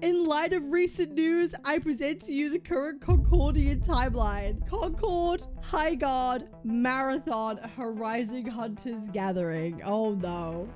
In light of recent news, I present to you the current Concordian timeline. Concord, Highguard, Marathon, Horizon Hunters Gathering. Oh no.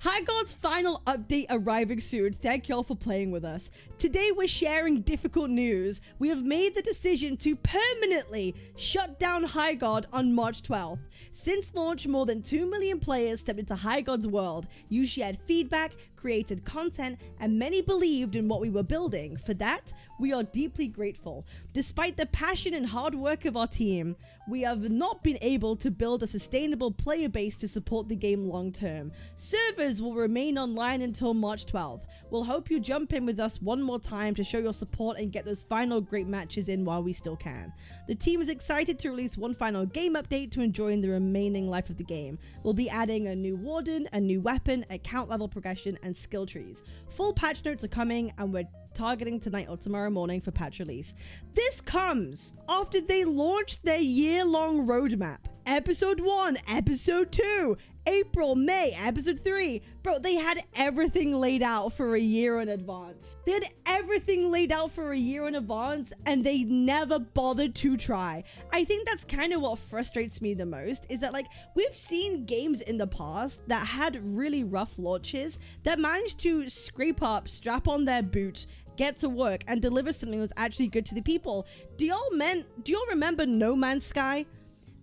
Highguard's final update arriving soon. Thank y'all for playing with us. Today we're sharing difficult news. We have made the decision to permanently shut down Highguard on March 12th. Since launch, more than 2 million players stepped into Highguard's world. You shared feedback, created content, and many believed in what we were building. For that, we are deeply grateful. Despite the passion and hard work of our team, we have not been able to build a sustainable player base to support the game long term. Servers will remain online until March 12th. We'll hope you jump in with us one more time to show your support and get those final great matches in while we still can. The team is excited to release one final game update to enjoy the remaining life of the game. We'll be adding a new warden, a new weapon, account level progression, and skill trees. Full patch notes are coming, and we're targeting tonight or tomorrow morning for patch release. This comes after they launched their year-long roadmap. Episode 1, Episode 2, April, May, Episode 3. Bro, they had everything laid out for a year in advance. They had everything laid out for a year in advance, and they never bothered to try. I think that's kind of what frustrates me the most, is that, like, we've seen games in the past that had really rough launches that managed to scrape up, strap on their boots, get to work, and deliver something that was actually good to the people. Do y'all remember No Man's Sky?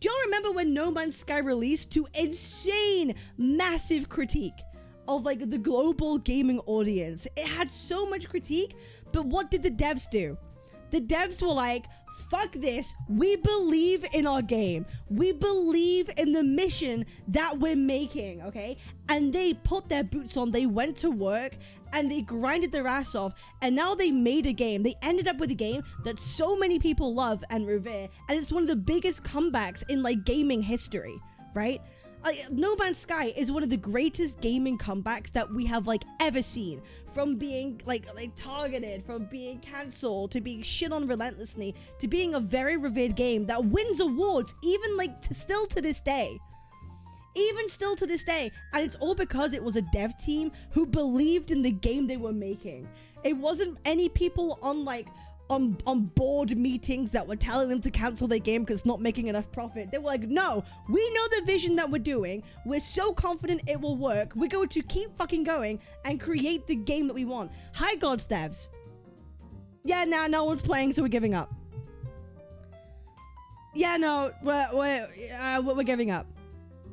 Do y'all remember when No Man's Sky released to insane, massive critique of, like, the global gaming audience? It had so much critique, but what did the devs do? The devs were like, fuck this, we believe in our game. We believe in the mission that we're making, okay? And they put their boots on, they went to work, and they grinded their ass off, and now they made a game. They ended up with a game that so many people love and revere, and it's one of the biggest comebacks in, like, gaming history, right? No Man's Sky is one of the greatest gaming comebacks that we have, like, ever seen. From being like targeted, from being cancelled, to being shit on relentlessly, to being a very revered game that wins awards, even, like, still to this day. Even still to this day. And it's all because it was a dev team who believed in the game they were making. It wasn't any people on, like, on board meetings that were telling them to cancel their game because it's not making enough profit. They were like, no, we know the vision that we're doing. We're so confident it will work. We're going to keep fucking going and create the game that we want. Highguard's devs. Yeah, nah, no one's playing, so we're giving up. Yeah, no, we're giving up.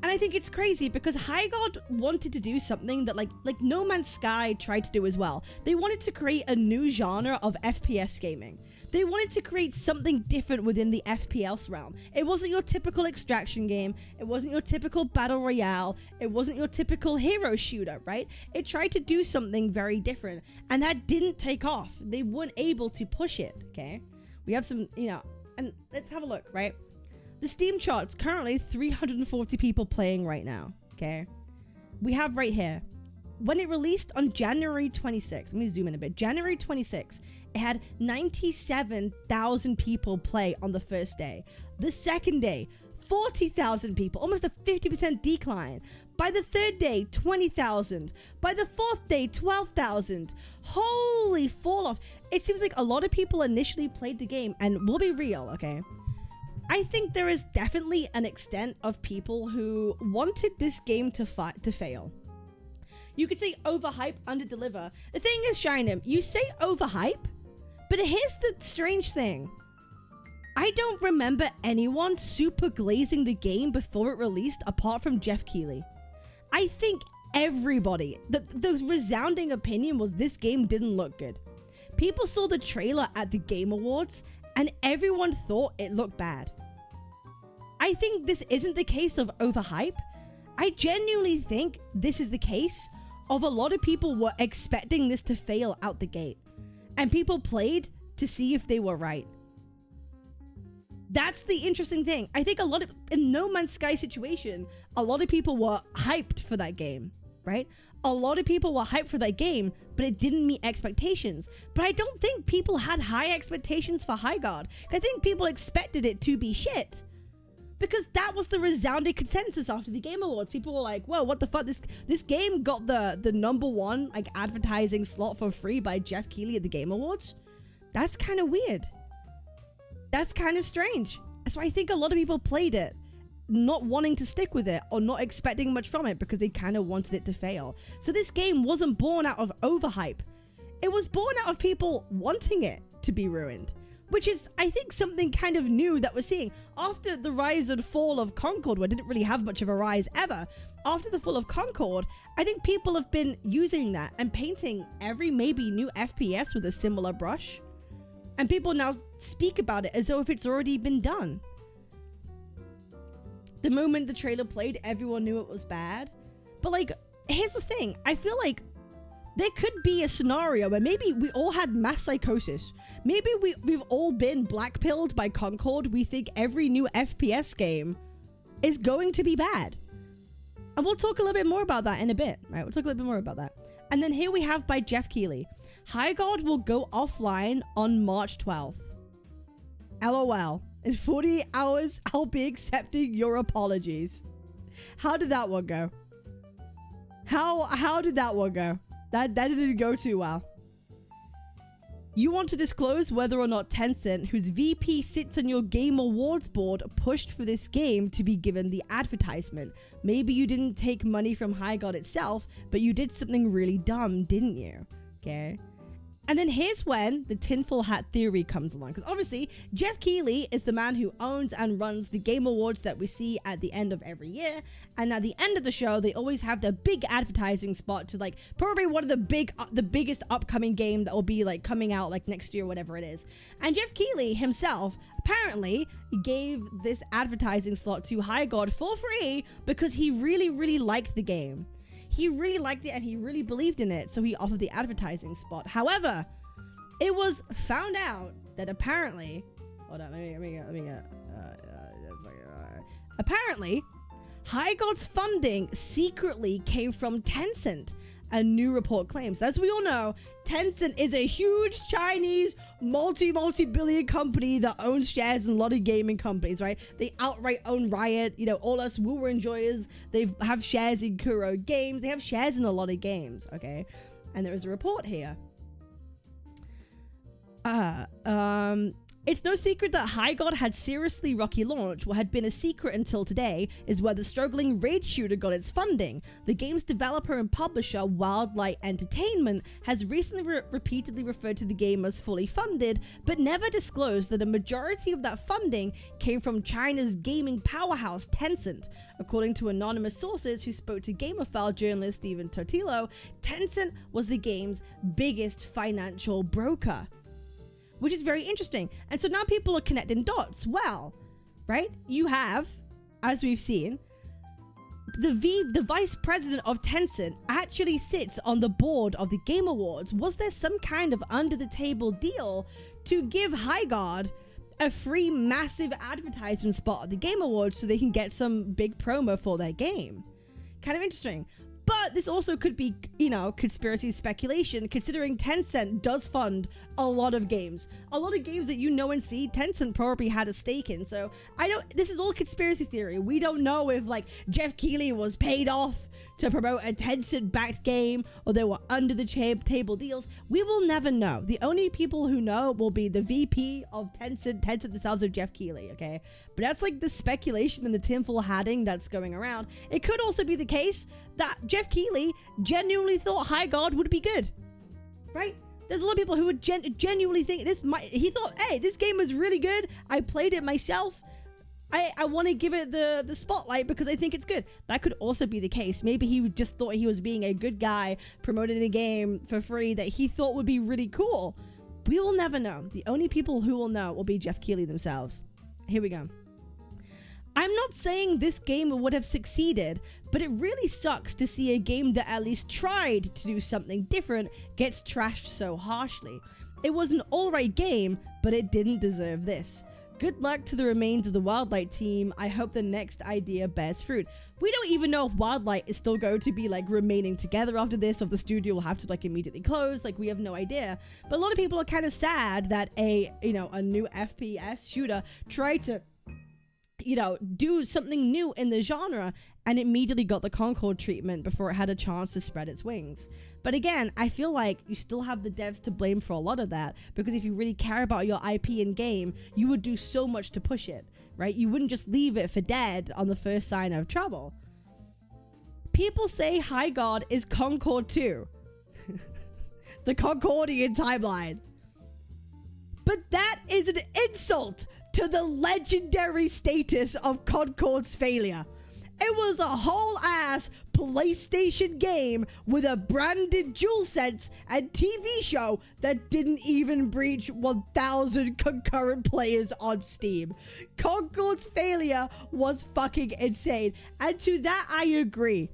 And I think it's crazy because Highguard wanted to do something that like No Man's Sky tried to do as well. They wanted to create a new genre of FPS gaming. They wanted to create something different within the FPS realm. It wasn't your typical extraction game. It wasn't your typical battle royale. It wasn't your typical hero shooter, right? It tried to do something very different, and that didn't take off. They weren't able to push it, okay? We have some, and let's have a look, right? The Steam charts, currently 340 people playing right now, okay? We have right here, when it released on January 26th, let me zoom in a bit, January 26th, it had 97,000 people play on the first day. The second day, 40,000 people, almost a 50% decline. By the third day, 20,000. By the fourth day, 12,000. Holy falloff. It seems like a lot of people initially played the game, and we'll be real, okay? I think there is definitely an extent of people who wanted this game to fail. You could say overhype, underdeliver. The thing is, Shinem, you say overhype, but here's the strange thing. I don't remember anyone super glazing the game before it released apart from Jeff Keighley. I think everybody, the resounding opinion was this game didn't look good. People saw the trailer at the Game Awards and everyone thought it looked bad. I think this isn't the case of overhype. I genuinely think this is the case of a lot of people were expecting this to fail out the gate. And people played to see if they were right. That's the interesting thing. I think in No Man's Sky situation, a lot of people were hyped for that game, right? A lot of people were hyped for that game, but it didn't meet expectations. But I don't think people had high expectations for Highguard. I think people expected it to be shit. Because that was the resounding consensus after the Game Awards. People were like, whoa, what the fuck? This game got the #1 like advertising slot for free by Jeff Keighley at the Game Awards. That's kind of weird. That's kind of strange. So I think a lot of people played it not wanting to stick with it or not expecting much from it because they kind of wanted it to fail. So this game wasn't born out of overhype. It was born out of people wanting it to be ruined. Which is, I think, something kind of new that we're seeing. After the rise and fall of Concord, where it didn't really have much of a rise ever, after the fall of Concord, I think people have been using that and painting every maybe new FPS with a similar brush. And people now speak about it as though if it's already been done. The moment the trailer played, everyone knew it was bad. But like, here's the thing. I feel like there could be a scenario where maybe we all had mass psychosis. Maybe we've all been blackpilled by Concord. We think every new FPS game is going to be bad. And we'll talk a little bit more about that in a bit, right? We'll talk a little bit more about that. And then here we have by Jeff Keighley. Highguard will go offline on March 12th. LOL. In 48 hours, I'll be accepting your apologies. How did that one go? How did that one go? That didn't go too well. You want to disclose whether or not Tencent, whose VP sits on your Game Awards board, pushed for this game to be given the advertisement. Maybe you didn't take money from Highguard itself, but you did something really dumb, didn't you? Okay. And then here's when the tinfoil hat theory comes along. Because obviously, Jeff Keighley is the man who owns and runs the Game Awards that we see at the end of every year. And at the end of the show, they always have the big advertising spot to like probably one of the biggest upcoming game that will be like coming out like next year, whatever it is. And Jeff Keighley himself apparently gave this advertising slot to Highguard for free because he really, really liked the game. He really liked it and he really believed in it, so he offered the advertising spot. However, it was found out that apparently, hold on, apparently, Highguard's funding secretly came from Tencent. A new report claims. As we all know, Tencent is a huge Chinese multi-billion company that owns shares in a lot of gaming companies, right? They outright own Riot, you know, all us Woowa enjoyers. They have shares in Kuro Games. They have shares in a lot of games, okay? And there is a report here. It's no secret that Highguard had seriously rocky launch. What had been a secret until today is where the struggling raid shooter got its funding. The game's developer and publisher, Wildlight Entertainment, has recently repeatedly referred to the game as fully funded, but never disclosed that a majority of that funding came from China's gaming powerhouse, Tencent. According to anonymous sources who spoke to Gamerfile journalist Steven Totilo, Tencent was the game's biggest financial broker. Which is very interesting. And so now people are connecting dots. Well, right? You have, as we've seen, the vice president of Tencent actually sits on the board of the Game Awards. Was there some kind of under-the-table deal to give Highguard a free massive advertisement spot at the Game Awards so they can get some big promo for their game? Kind of interesting. But this also could be, you know, conspiracy speculation, considering Tencent does fund a lot of games. A lot of games that you know and see, Tencent probably had a stake in. So this is all conspiracy theory. We don't know if like Jeff Keighley was paid off to promote a Tencent-backed game or there were under-the-table deals. We will never know. The only people who know will be the VP of Tencent themselves, or Jeff Keighley, okay? But that's like the speculation and the tinfoil hatting that's going around. It could also be the case that Jeff Keighley genuinely thought Highguard would be good, right? There's a lot of people who would genuinely think he thought, hey, this game was really good. I played it myself. I want to give it the spotlight because I think it's good. That could also be the case. Maybe he just thought he was being a good guy promoting a game for free that he thought would be really cool. We will never know. The only people who will know will be Jeff Keighley themselves. Here we go. I'm not saying this game would have succeeded, but it really sucks to see a game that at least tried to do something different gets trashed so harshly. It was an alright game, but it didn't deserve this. Good luck to the remains of the Wildlight team. I hope the next idea bears fruit. We don't even know if Wildlight is still going to be like remaining together after this, or if the studio will have to like immediately close. Like, we have no idea. But a lot of people are kind of sad that a new FPS shooter tried to, you know, do something new in the genre, and immediately got the Concord treatment before it had a chance to spread its wings. But again, I feel like you still have the devs to blame for a lot of that, because if you really care about your IP and game, you would do so much to push it, right? You wouldn't just leave it for dead on the first sign of trouble. People say Highguard is Concord 2. The Concordian timeline. But that is an insult to the legendary status of Concord's failure. It was a whole ass PlayStation game with a branded DualSense and TV show that didn't even breach 1,000 concurrent players on Steam. Concord's failure was fucking insane. And to that I agree.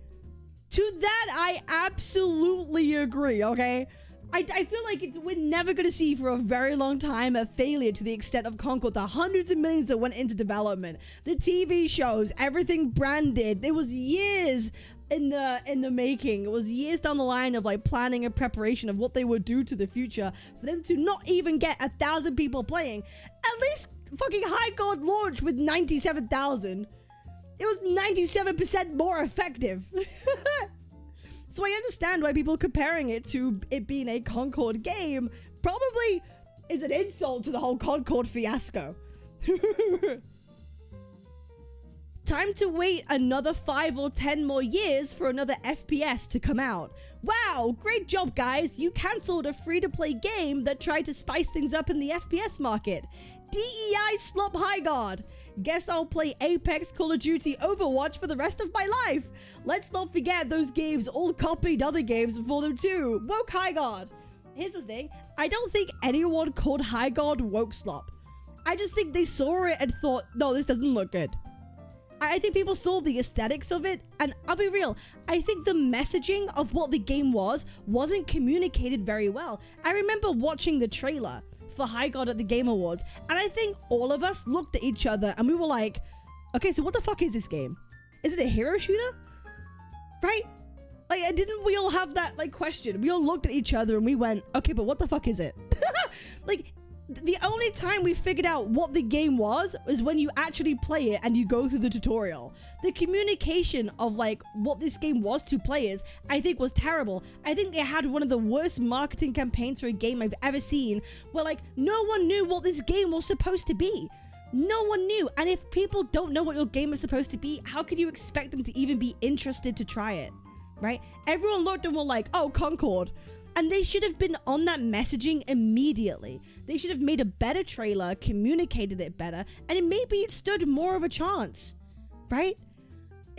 To that I absolutely agree, okay? I feel like we're never going to see for a very long time a failure to the extent of Concord. The hundreds of millions that went into development, the TV shows, everything branded. It was years in the making. It was years down the line of like planning and preparation of what they would do to the future for them to not even get 1,000 people playing. At least fucking Highguard launched with 97,000. It was 97% more effective. So I understand why people comparing it to it being a Concord game probably is an insult to the whole Concord fiasco. Time to wait another 5 or 10 more years for another FPS to come out. Wow, great job guys, you cancelled a free-to-play game that tried to spice things up in the FPS market. DEI slop Highguard. Guess I'll play Apex, Call of Duty, Overwatch for the rest of my life. Let's not forget those games all copied other games before them too. Woke Highguard. Here's the thing, I don't think anyone called Highguard woke slop. I just think they saw it and thought, no, this doesn't look good. I think people saw the aesthetics of it, and I'll be real, I think the messaging of what the game wasn't communicated very well. I remember watching the trailer for Highguard at the Game Awards, and I think all of us looked at each other and we were like, okay, so what the fuck is this game? Is it a hero shooter? Right? Like, didn't we all have that like question? We all looked at each other and we went, okay, but what the fuck is it? Like, the only time we figured out what the game was is when you actually play it and you go through the tutorial. The communication of like what this game was to players, I think was terrible. I think it had one of the worst marketing campaigns for a game I've ever seen, where like no one knew what this game was supposed to be. No one knew. And if people don't know what your game is supposed to be, how could you expect them to even be interested to try it? Right? Everyone looked and were like, oh, Concord. And they should have been on that messaging immediately. They should have made a better trailer, communicated it better, and maybe it stood more of a chance, right?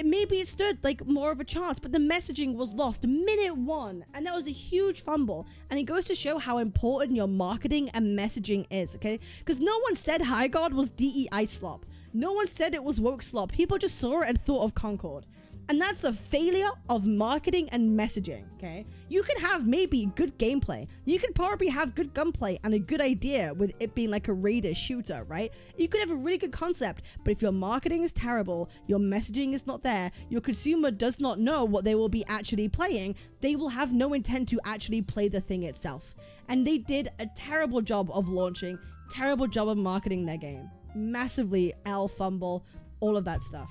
Maybe it stood like more of a chance, but the messaging was lost minute one, and that was a huge fumble. And it goes to show how important your marketing and messaging is, okay? Because no one said Highguard was DEI slop. No one said it was woke slop. People just saw it and thought of Concord. And that's a failure of marketing and messaging, okay? You can have maybe good gameplay. You could probably have good gunplay and a good idea with it being like a raider shooter, right? You could have a really good concept, but if your marketing is terrible, your messaging is not there, your consumer does not know what they will be actually playing, they will have no intent to actually play the thing itself. And they did a terrible job of launching, terrible job of marketing their game. Massively fumble, all of that stuff.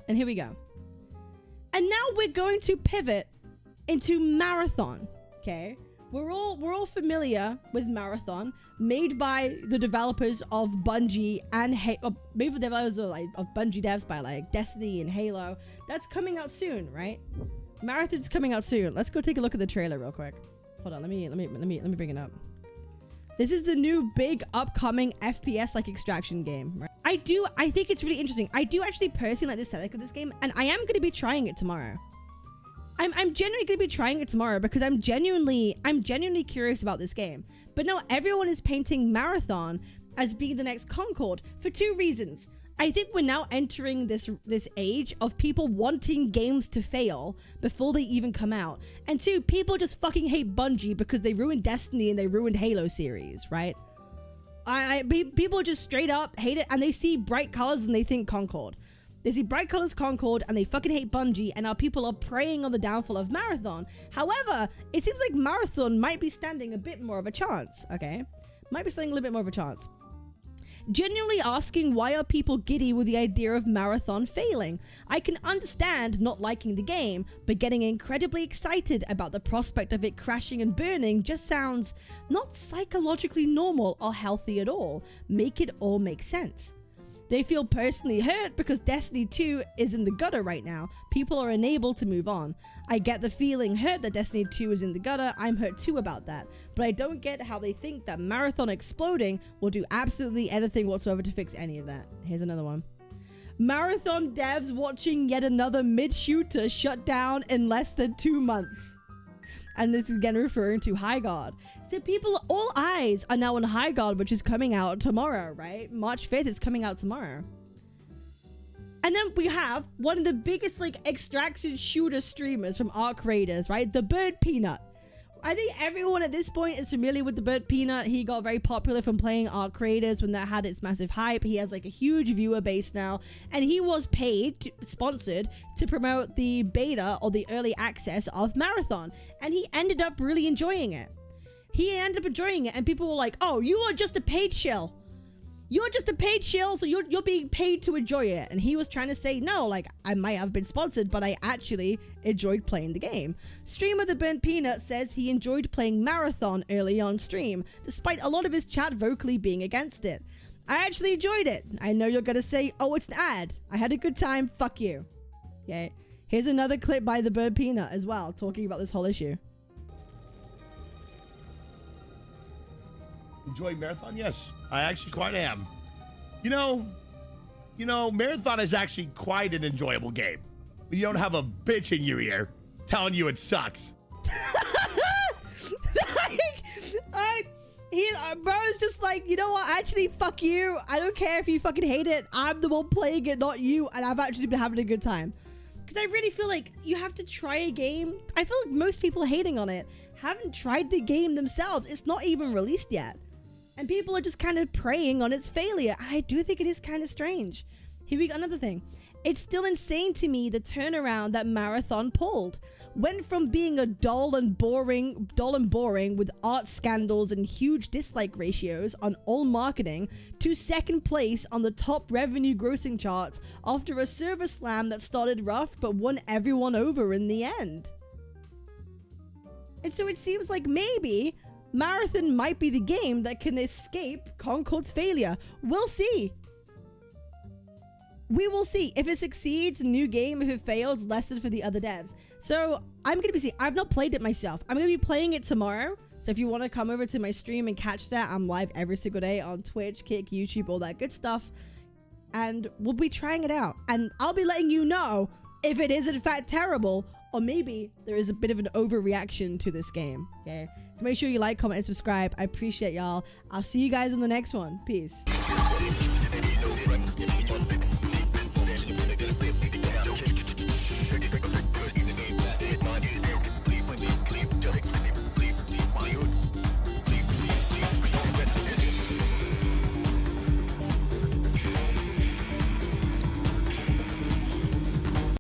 And here we go. And now we're going to pivot into Marathon, okay? We're all familiar with Marathon, made by the developers of Bungie and made for developers of Bungie devs by like Destiny and Halo. That's coming out soon, right? Marathon's coming out soon. Let's go take a look at the trailer real quick. Hold on, let me bring it up. This is the new big upcoming FPS like extraction game, right? I think it's really interesting. I do actually personally like the aesthetic of this game, and I am going to be trying it tomorrow. I'm genuinely going to be trying it tomorrow because I'm genuinely curious about this game. But no, everyone is painting Marathon as being the next Concord for two reasons. I think we're now entering this age of people wanting games to fail before they even come out. And two, people just fucking hate Bungie because they ruined Destiny and they ruined Halo series, right? People just straight up hate it, and they see bright colors and they think Concord. They see bright colors Concord and they fucking hate Bungie, and now people are preying on the downfall of Marathon. However, it seems like Marathon might be standing a bit more of a chance, okay? Might be standing a little bit more of a chance. genuinely asking why are people giddy with the idea of Marathon failing. I can understand not liking the game, but getting incredibly excited about the prospect of it crashing and burning just sounds not psychologically normal or healthy at all. Make it all make sense. They feel personally hurt because Destiny 2 is in the gutter right now. People are unable to move on. I get the feeling hurt that Destiny 2 is in the gutter. I'm hurt too about that. But I don't get how they think that Marathon exploding will do absolutely anything whatsoever to fix any of that. Here's another one. Marathon devs watching yet another mid-shooter shut down in less than 2 months. And this is again referring to Highguard. So people, all eyes are now on Highguard, which is coming out tomorrow, right? March 5th is coming out tomorrow. And then we have one of the biggest like extraction shooter streamers from Arc Raiders, right? TheBurntPeanut. I think everyone at this point is familiar with TheBurntPeanut. He got very popular from playing Arc Raiders when that had its massive hype. He has like a huge viewer base now, and he was paid, sponsored to promote the beta or the early access of Marathon, and he ended up really enjoying it. And people were like, "Oh, you are just a paid shill. You're just a paid shill, so you're being paid to enjoy it." And he was trying to say, no, like, I might have been sponsored, but I actually enjoyed playing the game. Streamer TheBurntPeanut says he enjoyed playing Marathon early on stream, despite a lot of his chat vocally being against it. I actually enjoyed it. I know you're gonna say, oh, it's an ad. I had a good time, fuck you. Okay, here's another clip by TheBurntPeanut as well, talking about this whole issue. Enjoying Marathon? Yes, I actually quite am. You know, Marathon is actually quite an enjoyable game. You don't have a bitch in your ear telling you it sucks. Bro's just like, you know what? Actually, fuck you. I don't care if you fucking hate it. I'm the one playing it, not you. And I've actually been having a good time. Because I really feel like you have to try a game. I feel like most people hating on it haven't tried the game themselves. It's not even released yet. And people are just kind of preying on its failure. I do think it is kind of strange. Here we go, another thing. It's still insane to me the turnaround that Marathon pulled. Went from being a dull and boring with art scandals and huge dislike ratios on all marketing to second place on the top revenue grossing charts after a server slam that started rough but won everyone over in the end. And so it seems like maybe Marathon might be the game that can escape Concord's failure. We'll see. We will see. If it succeeds, new game. If it fails, lesson for the other devs. So I'm going to be seeing. I've not played it myself. I'm going to be playing it tomorrow. So if you want to come over to my stream and catch that, I'm live every single day on Twitch, Kick, YouTube, all that good stuff. And we'll be trying it out. And I'll be letting you know if it is in fact terrible, or maybe there is a bit of an overreaction to this game. Okay, so make sure you like, comment, and subscribe. I appreciate y'all. I'll see you guys in the next one. Peace.